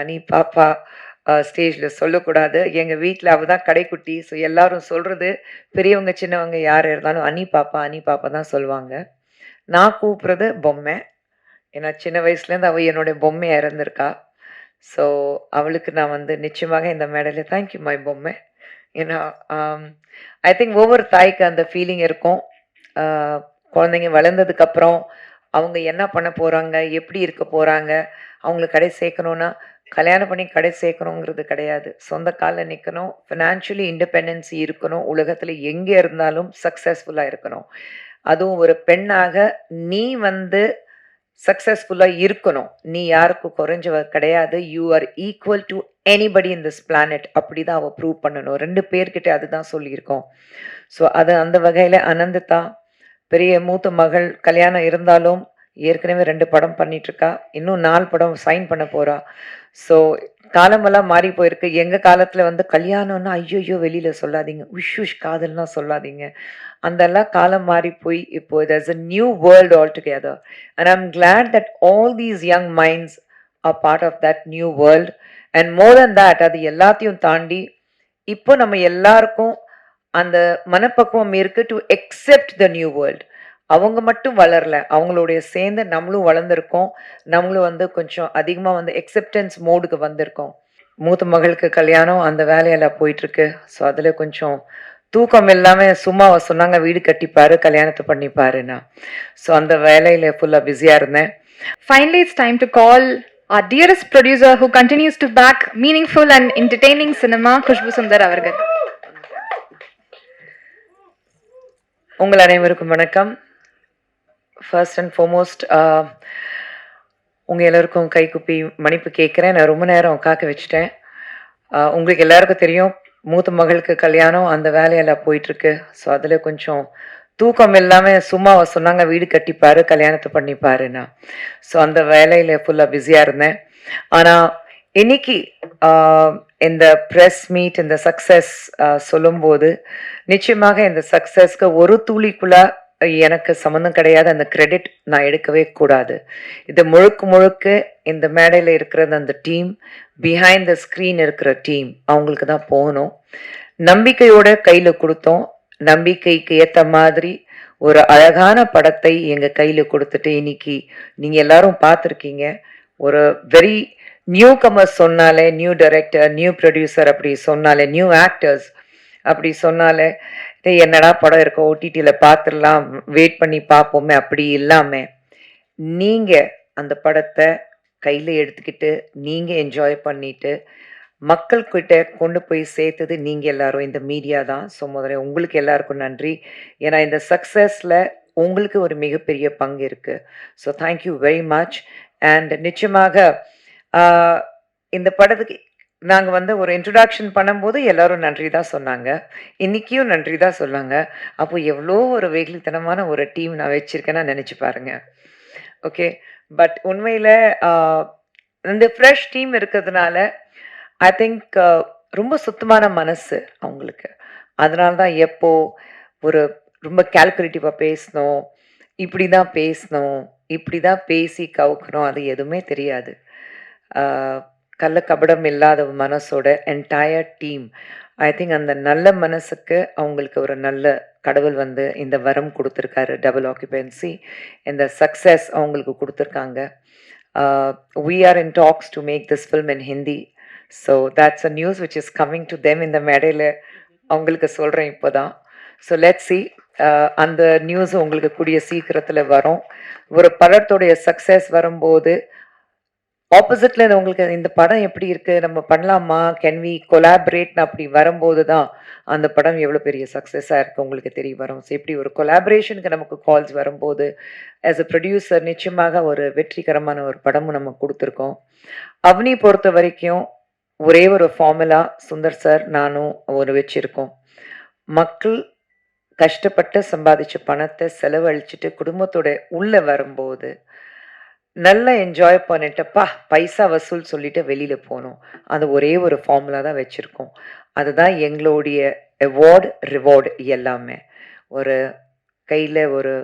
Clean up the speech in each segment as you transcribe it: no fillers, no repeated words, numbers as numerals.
அனி பாப்பா ஸ்டேஜ்ல சொல்லக்கூடாது. எங்க வீட்ல அவ தான் கடைக்குட்டி. ஸோ எல்லாரும் சொல்றது, பெரியவங்க, சின்னவங்க யார் இருந்தாலும் அனி பாப்பா தான் சொல்லுவாங்க. நான் கூப்பிடுறது பொம்மை. ஏன்னா சின்ன வயசுலேருந்து அவ என்னுடைய பொம்மையா இருந்திருக்கா. ஸோ அவளுக்கு நான் வந்து நிச்சயமாக இந்த மேடையில தேங்க் யூ மை பொம்மை. ஏன்னா ஐ திங்க் ஒவ்வொரு தாய்க்கு அந்த ஃபீலிங் இருக்கும். ஆ, குழந்தைங்க வளர்ந்ததுக்கப்புறம் அவங்க என்ன பண்ண போறாங்க? எப்படி இருக்க போறாங்க? அவங்கள கடை சேர்க்கணும்னா, கல்யாணம் பண்ணி கடை சேர்க்கணுங்கிறது கிடையாது. சொந்த கால்ல நிக்கணும். ஃபினான்ஷியலி இண்டிபெண்டன்சி இருக்கணும். உலகத்துல எங்க இருந்தாலும் சக்சஸ்ஃபுல்லா இருக்கணும். அதுவும் ஒரு பெண்ணாக நீ வந்து சக்சஸ்ஃபுல்லா இருக்கணும். நீ யாருக்கும் குறைஞ்சவ கிடையாது. You are equal to anybody in this planet. அப்படிதான் அவ ப்ரூவ் பண்ணணும். 2 பேர்கிட்ட அதுதான் சொல்லியிருக்கோம். ஸோ அது அந்த வகையில அனந்திதா பெரிய மூத்த மகள் கல்யாணம் இருந்தாலும் ஏற்கனவே 2 படம் பண்ணிட்டு இருக்கா. இன்னும் 4 படம் சைன் பண்ண போறா. ஸோ காலமெல்லாம் மாறி போயிருக்கு. எங்க காலத்துல வந்து கல்யாணம்னா ஐய்யய்யோ! வெளியில சொல்லாதீங்க. உஷ் உஷ் காதல்லாம் சொல்லாதீங்க. அதெல்லாம் காலம் மாறி போய் இப்போ there's a new world altogether. And I'm glad that all these young minds are part of that new world. And more than that, அது எல்லாத்தையும் தாண்டி இப்போ நம்ம எல்லாருக்கும் அந்த மனப்பக்குவம் இருக்கு to accept the new world. அவங்க மட்டும் வளரல. அவங்களுடைய சேர்ந்து நம்மளும் வளர்ந்துருக்கோம். நம்மளும் வந்து கொஞ்சம் அதிகமா வந்து அக்செப்டன்ஸ் மோடுக்கு வந்திருக்கோம். மூத்த மகளுக்கு கல்யாணம் அந்த வேலையெல்லாம் போயிட்டுருக்கு. ஸோ அதில கொஞ்சம் தூக்கம் இல்லாம சும்மா அவ சொன்னாங்க, "வீடு கட்டிப்பாரு, கல்யாணத்த பண்ணிப்பாருன்னா." ஸோ அந்த வேலையில ஃபுல்லா பிஸியா இருந்தேன். Finally, it's time to call our dearest producer who continues to back meaningful and entertaining cinema, Khushbu Sundar Avargal. உங்கள் அனைவருக்கும் வணக்கம். ஃபர்ஸ்ட் அண்ட் ஃபார்மோஸ்ட் உங்க எல்லாருக்கும் கைகுப்பி மன்னிப்பு கேட்கிறேன். நான் ரொம்ப நேரம் காக்க வச்சுட்டேன். உங்களுக்கு எல்லாருக்கும் தெரியும், மூத்த மகளுக்கு கல்யாணம் அந்த வேலையெல்லாம் போயிட்டுருக்கு. ஸோ அதில கொஞ்சம் தூக்கம் இல்லாம சும்மா அவ சொன்னாங்க, "வீடு கட்டிப்பாரு, கல்யாணத்த பண்ணிப்பாருன்னா." ஸோ அந்த வேலையில ஃபுல்லா பிஸியா இருந்தேன். ஆனா இன்னைக்கு ஆ, இந்த பிரஸ் மீட், இந்த சக்சஸ் சொல்லும்போது, நிச்சயமாக இந்த சக்சஸ்க்கு ஒரு துளி கூட எனக்கு சம்மந்தம் கிடையாது. அந்த கிரெடிட் நான் எடுக்கவே கூடாது. இது முழுக்க முழுக்க இந்த மேடையில இருக்கிறது அந்த டீம், பிஹைண்ட் த ஸ்க்ரீன் இருக்கிற டீம் அவங்களுக்கு தான் போகணும். நம்பிக்கையோட கையில குடுத்தோம். நம்பிக்கைக்கு ஏத்த மாதிரி ஒரு அழகான படத்தை எங்க கையில குடுத்துட்டு, இன்னைக்கு நீங்க எல்லாரும் பார்த்துருக்கீங்க. ஒரு வெரி நியூ கமர்ஸ் சொன்னாலே, நியூ டைரக்டர், நியூ ப்ரொடியூசர் அப்படி சொன்னாலே, நியூ ஆக்டர்ஸ் அப்படி சொன்னாலே, "டேய் என்னடா படம் இருக்கோ ஓடிடில பார்த்துடலாம், வெயிட் பண்ணி பார்ப்போமே" அப்படி இல்லாம, நீங்க அந்த படத்த கையில எடுத்துக்கிட்டு, நீங்க என்ஜாய் பண்ணிட்டு, மக்கள் கிட்ட கொண்டு போய் சேர்த்தது நீங்க எல்லாரும், இந்த மீடியா தான். ஸோ முதல்ல உங்களுக்கு எல்லாருக்கும் நன்றி. ஏன்னா இந்த சக்சஸ்ல உங்களுக்கு ஒரு மிகப்பெரிய பங்கு இருக்கு. So thank you very much. And நிச்சயமாக ஆ, இந்த படத்துக்கு நாங்க வந்து ஒரு இன்ட்ரோடக்ஷன் பண்ணும்போது எல்லாரும் நன்றி தான் சொன்னாங்க. இன்னைக்கும் நன்றி தான் சொன்னாங்க. அப்போ எவ்வளோ ஒரு வெகுளித்தனமான ஒரு டீம் நான் வச்சிருக்கேன்னா நெனச்சு பாருங்க. ஓகே. பட் உண்மையில ஆ, இந்த ஃப்ரெஷ் டீம் இருக்கிறதுனால ஐ திங்க் ரொம்ப சுத்தமான மனசு அவங்களுக்கு. அதனால தான் எப்போ ஒரு ரொம்ப கால்குலேட்டிவா பேசணும், இப்படி தான் பேசணும், இப்படி தான் பேசி கவுக்கணும் அது எதுவுமே தெரியாது. ஆ, கள்ளக்கபடம் இல்லாத மனசோட என்டையர் டீம். ஐ திங்க் அந்த நல்ல மனசுக்கு அவங்களுக்கு ஒரு நல்ல கடவுள் வந்து இந்த வரம் குடுத்துருக்காரு. Double occupancy. இந்த சக்சஸ் அவங்களுக்கு குடுத்துருக்காங்க. We are in talks to make this film in Hindi. So that's a news which is coming to them இந்த மேடையில அவங்களுக்கு சொல்றேன் இப்போதான். So let's see. அந்த நியூஸ் உங்களுக்கு கூடிய சீக்கிரத்துல வரும். ஒரு படத்துடைய சக்சஸ் வரும்போது ஆப்போசிட்ல உங்களுக்கு இந்த படம் எப்படி இருக்கு? நம்ம பண்ணலாமா? கேன் வி கொலாபரேட்ன்னு அப்படி வரும்போது தான், அந்த படம் எவ்வளோ பெரிய சக்சஸா இருக்கு உங்களுக்கு தெரிய வரும். ஸோ இப்படி ஒரு கொலாபரேஷனுக்கு நமக்கு கால்ஸ் வரும்போது, ஆஸ் அ ப்ரொடியூசர் நிச்சயமாக ஒரு வெற்றிகரமான ஒரு படமும் நம்ம குடுத்துருக்கோம். அவனி பொறுத்த வரைக்கும் ஒரே ஒரு ஃபார்முலா சுந்தர் சார், நானும் ஒரு வச்சிருக்கோம். மக்கள் கஷ்டப்பட்டு சம்பாதிச்ச பணத்த செலவழிச்சுட்டு குடும்பத்தோட உள்ள வரும்போது நல்லா என்ஜாய் பண்ணிட்டு, "அப்பா! பைசா வசூல்" சொல்லிட்டு வெளியில போனோம். அது ஒரே ஒரு ஃபார்முலா தான் வச்சிருக்கோம். அதுதான் எங்களுடைய அவார்ட், ரிவார்ட் எல்லாமே. ஒரு கையில ஒரு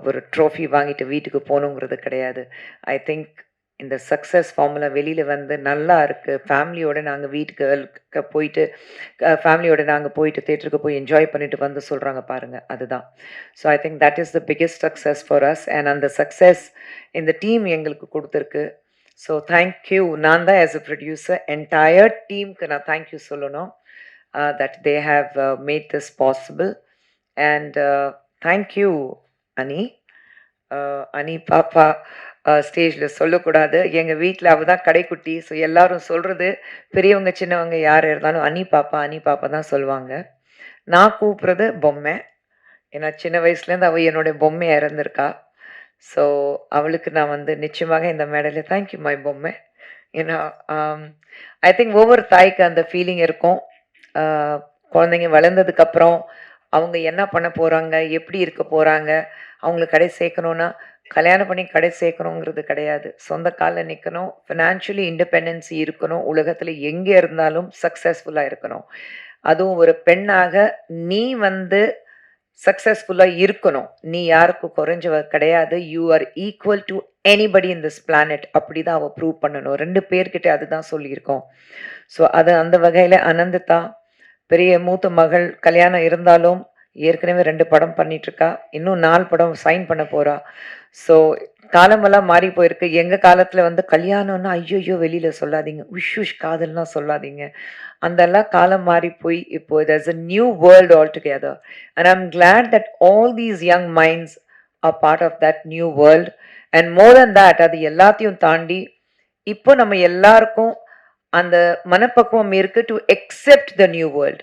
ஒரு ட்ரோஃபி வாங்கிட்டு வீட்டுக்கு போகணுங்கிறது கிடையாது. ஐ திங்க் இந்த சக்ஸஸ் ஃபார்முலா வெளியில் வந்து நல்லா இருக்குது, ஃபேமிலியோடு நாங்கள் வீட்டுக்கு போயிட்டு ஃபேமிலியோடு நாங்கள் போயிட்டு தேட்டருக்கு போய் என்ஜாய் பண்ணிட்டு வந்து சொல்கிறாங்க பாருங்கள், அதுதான். So I think that is the biggest success for us. And அந்த சக்ஸஸ் இந்த டீம் எங்களுக்கு கொடுத்துருக்கு. So thank you. நான் தான் ஆஸ் அ ப்ரொடியூசர் என்டையர் டீமுக்கு நான் தேங்க்யூ சொல்லணும். That they have made this possible. And thank you, Ani. Ani பாப்பா ஸ்டேஜில் சொல்லக்கூடாது, எங்கள் வீட்டில் அவள் தான் கடைக்குட்டி. ஸோ எல்லாரும் சொல்கிறது, பெரியவங்க சின்னவங்க யார் இருந்தாலும் அனி பாப்பா தான் சொல்லுவாங்க. நான் கூப்பிட்றது பொம்மை. ஏன்னா சின்ன வயசுலேருந்து அவள் என்னுடைய பொம்மையாக இருந்திருக்கா. ஸோ அவளுக்கு நான் வந்து நிச்சயமாக இந்த மேடையில் தேங்க்யூ மை பொம்மை. ஏன்னா ஐ திங்க் ஒவ்வொரு தாய்க்கு அந்த ஃபீலிங் இருக்கும். குழந்தைங்க வளர்ந்ததுக்கப்புறம் அவங்க என்ன பண்ண போகிறாங்க, எப்படி இருக்க போகிறாங்க, அவங்களுக்கு கடை சேர்க்கணுன்னா கல்யாணம் பண்ணி கடை சேர்க்கணுங்கிறது கிடையாது. சொந்த காலில் நிற்கணும், ஃபினான்ஷியலி இண்டிபெண்டன்சி இருக்கணும், உலகத்தில் எங்கே இருந்தாலும் சக்ஸஸ்ஃபுல்லாக இருக்கணும். அதுவும் ஒரு பெண்ணாக நீ வந்து சக்ஸஸ்ஃபுல்லாக இருக்கணும். நீ யாருக்கும் குறைஞ்சவ கிடையாது. You are equal to anybody in this planet. அப்படி தான் அவள் ப்ரூவ் பண்ணணும். 2 பேர்கிட்ட அதுதான் சொல்லியிருக்கோம். ஸோ அது அந்த வகையில் அனந்திதா பெரிய மூத்த மகள், கல்யாணம் இருந்தாலும் ஏற்கனவே 2 படம் பண்ணிகிட்ருக்கா, இன்னும் 4 படம் சைன் பண்ண போகிறா. ஸோ காலமெல்லாம் மாறி போயிருக்கு. எங்கள் காலத்தில் வந்து கல்யாணம்னா ஐயோ வெளியில் சொல்லாதீங்க, உஷ் காதல்லாம் சொல்லாதீங்க, அந்தெல்லாம் காலம் மாறி போய் இப்போ there's a new world altogether. And I'm glad that all these young minds are part of that new world. And more than that, அது எல்லாத்தையும் தாண்டி இப்போ நம்ம எல்லாருக்கும் அந்த மனப்பக்குவம் இருக்கு to accept the new world.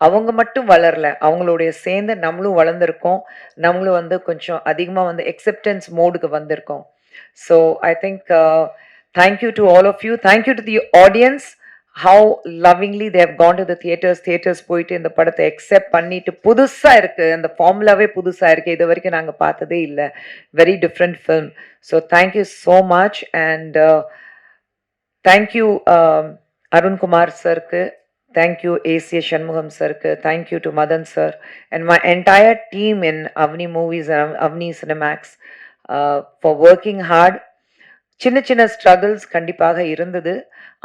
அவங்க மட்டும் வளரல, அவங்களுடைய சேர்ந்து நம்மளும் வளர்ந்துருக்கோம். நம்மளும் வந்து கொஞ்சம் அதிகமாக வந்து எக்ஸெப்டன்ஸ் மோடுக்கு வந்திருக்கோம். So I think thank you to all of you. Thank you to the audience. How lovingly they have gone to the theatres போயிட்டு இந்த படத்தை எக்ஸெப்ட் பண்ணிட்டு புதுசாக இருக்குது, அந்த ஃபார்முலாவே புதுசாக இருக்குது, இது வரைக்கும் நாங்கள் பார்த்ததே இல்லை. Very different film. So thank you so much. And thank you Arun Kumar சருக்கு, தேங்க்யூ ஏசிய சண்முகம் சருக்கு, thank you to Madhan sir and my entire team in Avani Movies, Avani Cinemax for working hard. சின்ன சின்ன ஸ்ட்ரகிள்ஸ் கண்டிப்பாக இருந்தது.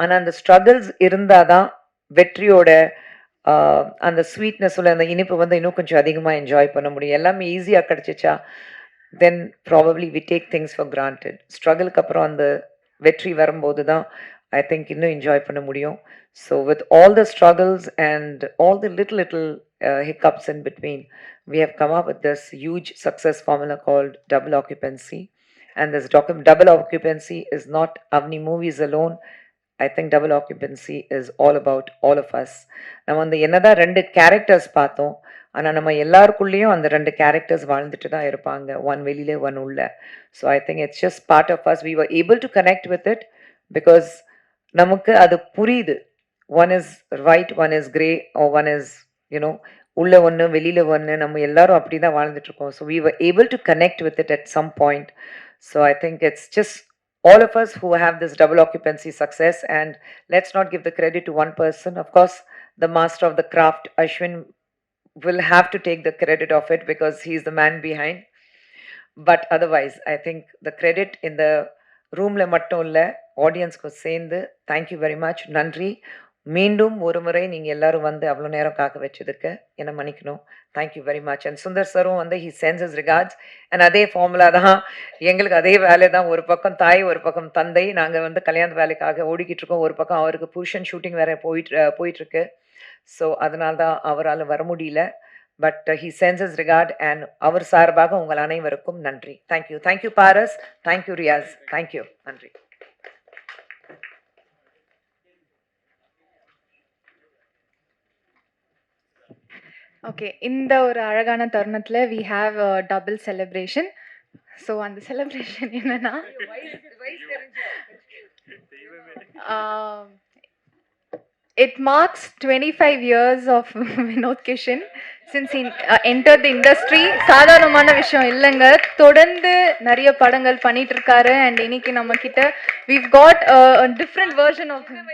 ஆனால் அந்த ஸ்ட்ரகிள்ஸ் இருந்தால் தான் வெற்றியோட அந்த ஸ்வீட்னஸோட அந்த இனிப்பு வந்து இன்னும் கொஞ்சம் அதிகமாக என்ஜாய் பண்ண முடியும். எல்லாமே ஈஸியாக கிடச்சிச்சா then probably we take things for granted. ஸ்ட்ரகிளுக்கு அப்புறம் அந்த வெற்றி வரும்போது தான் ஐ திங்க் இன்னும் என்ஜாய் பண்ண முடியும். So with all the struggles and all the little hiccups in between, we have come up with this huge success formula called double occupancy. And this double occupancy is not Avni movies alone. I think double occupancy is all about all of us. நம்ம வந்து என்னதான் 2 characters பார்த்தோம், ஆனால் நம்ம எல்லாருக்குள்ளேயும் அந்த 2 characters வாழ்ந்துட்டு தான் இருப்பாங்க, ஒன் வெளியில ஒன் உள்ள. So I think it's just part of us. We were able to connect with it because நமக்கு அது புரியுது. One is right, one is grey, one is you know உள்ள ஒன்று வெளியில ஒன்று. நம்ம எல்லாரும் அப்படி தான் வாழ்ந்துட்டு இருக்கோம். So we were able to connect with it at some point. So I think it's just all of us who have this double occupancy success, and let's not give the credit to one person. Of course, the master of the craft, Ashwin, will have to take the credit of it because he's the man behind. But otherwise, I think the credit in the room le mattum illa, audience ku sendu. Thank you very much. Nandri. மீண்டும் ஒரு முறை நீங்கள் எல்லாரும் வந்து அவ்வளோ நேரம் காக்க வச்சதுக்கு என்ன மன்னிக்கணும். Thank you very much. And Sundar சரும் வந்து he sends his regards. And அதே ஃபார்முலா தான் எங்களுக்கு, அதே வேலை தான். ஒரு பக்கம் தாய், ஒரு பக்கம் தந்தை. நாங்கள் வந்து கல்யாண வேலைக்காக ஓடிக்கிட்டு இருக்கோம். ஒரு பக்கம் அவருக்கு புருஷன் ஷூட்டிங் வேற போயிட்டுருக்கு. ஸோ அதனால தான் அவரால் வர முடியல. But he sends his regard and அவர் சார்பாக உங்கள் அனைவருக்கும் நன்றி. Thank you. Thank you Paras. Thank you Riyaz. Thank you. நன்றி. ஓகே, இந்த ஒரு அழகான தருணத்தில் we have a double celebration. So அந்த செலிப்ரேஷன் என்னன்னா, it marks 25 years of Vinod Kishan since he entered the industry. சாதாரணமான விஷயம் இல்லைங்க. தொடர்ந்து நிறைய படங்கள் பண்ணிட்டு இருக்காரு. அண்ட் இன்னைக்கு நம்ம கிட்ட we've got a different version of him.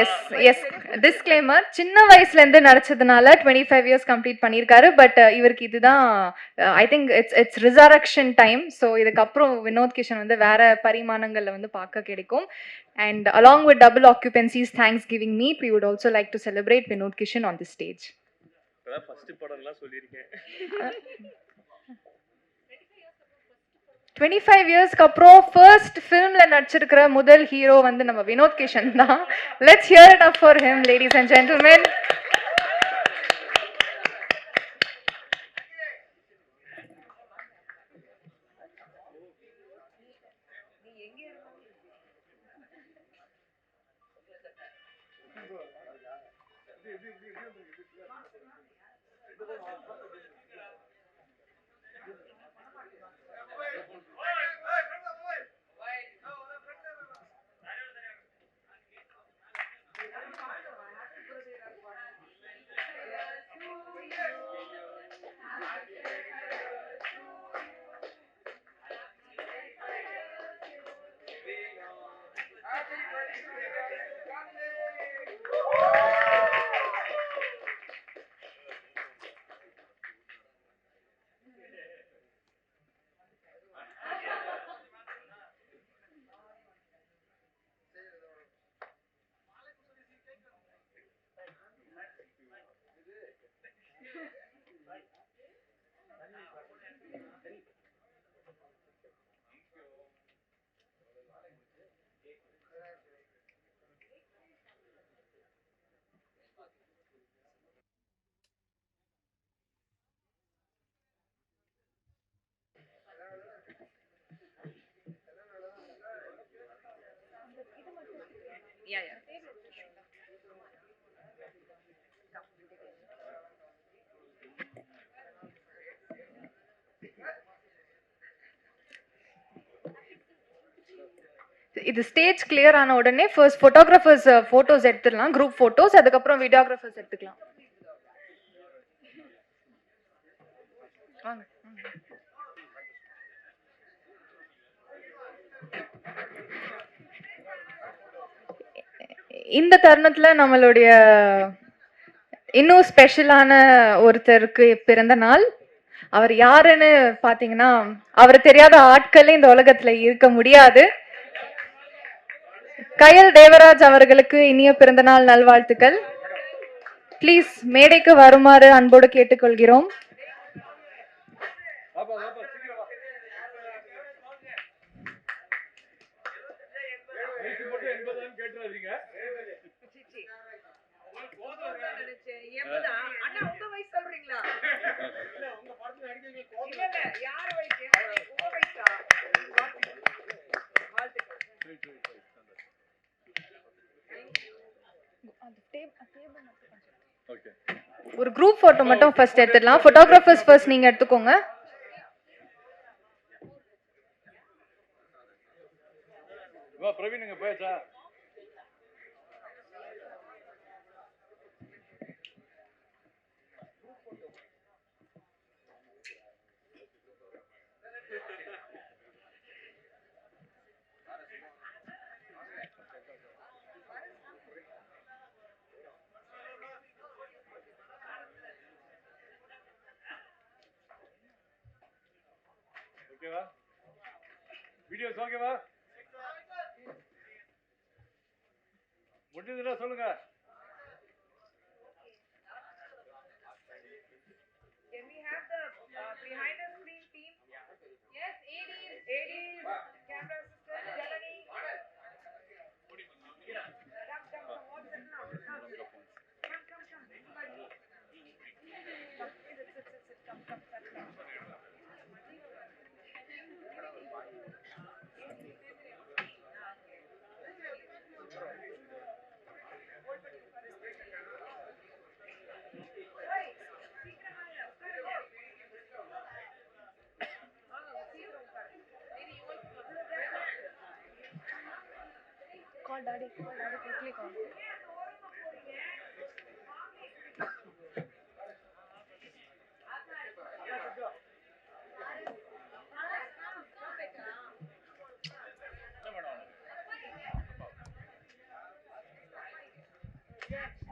S S disclaimer, சின்ன வயசுலேருந்து நடிச்சதுனால 25 இயர்ஸ் கம்ப்ளீட் பண்ணியிருக்காரு. பட் இவருக்கு இதுதான் I think it's resurrection time. So இதுக்கப்புறம் வினோத் கிஷன் வந்து வேற பரிமாணங்களில் வந்து பார்க்க கிடைக்கும். And along with double occupancies thanks giving meet, we would also like to celebrate Vinod Kishan on the stage. First படம்லாம் சொல்லியிருக்கேன். 25 இயர்ஸ்க்கு அப்புறம் ஃபர்ஸ்ட் ஃபிலிம்ல நடிச்சிருக்கிற முதல் ஹீரோ வந்து நம்ம வினோத் கிஷன் தான். Let's hear it up for him, ladies and gentlemen. இது ஸ்டேஜ் கிளியர் ஆன உடனே ஃபர்ஸ்ட் ஃபோட்டோகிராஃபர்ஸ் ஃபோட்டோஸ் எடுத்துடலாம், குரூப் ஃபோட்டோஸ். அதுக்கப்புறம் வீடியோகிராஃபர்ஸ் எடுத்துக்கலாம். வாங்க. இந்த தருணத்துல நம்மளுடைய இன்னும் ஸ்பெஷலான ஒருத்தருக்கு பிறந்த நாள். அவர் யாருன்னு பாத்தீங்கன்னா, அவர் தெரியாத ஆட்களே இந்த உலகத்துல இருக்க முடியாது. கயல் தேவராஜ் அவர்களுக்கு இனிய பிறந்தநாள் நல்வாழ்த்துக்கள். ப்ளீஸ் மேடைக்கு வருமாறு அன்போடு கேட்டுக்கொள்கிறோம். ஒரு குரூப் போட்டோ மட்டும் ஃபர்ஸ்ட் எடுத்துடலாம். போட்டோகிராஃபர்ஸ் ஃபர்ஸ்ட் நீங்க எடுத்துக்கோங்க. பிரவீனுங்க போயாச்சா? ஓகேவா? வீடியோஸ் ஓகேவா? முடிஞ்சதுன்னா சொல்லுங்க. Can we have the behind the screen team? Yes, ADs, camera assistant, Jalani. Come, what's it now? Come. Call daddy quickly call. Okay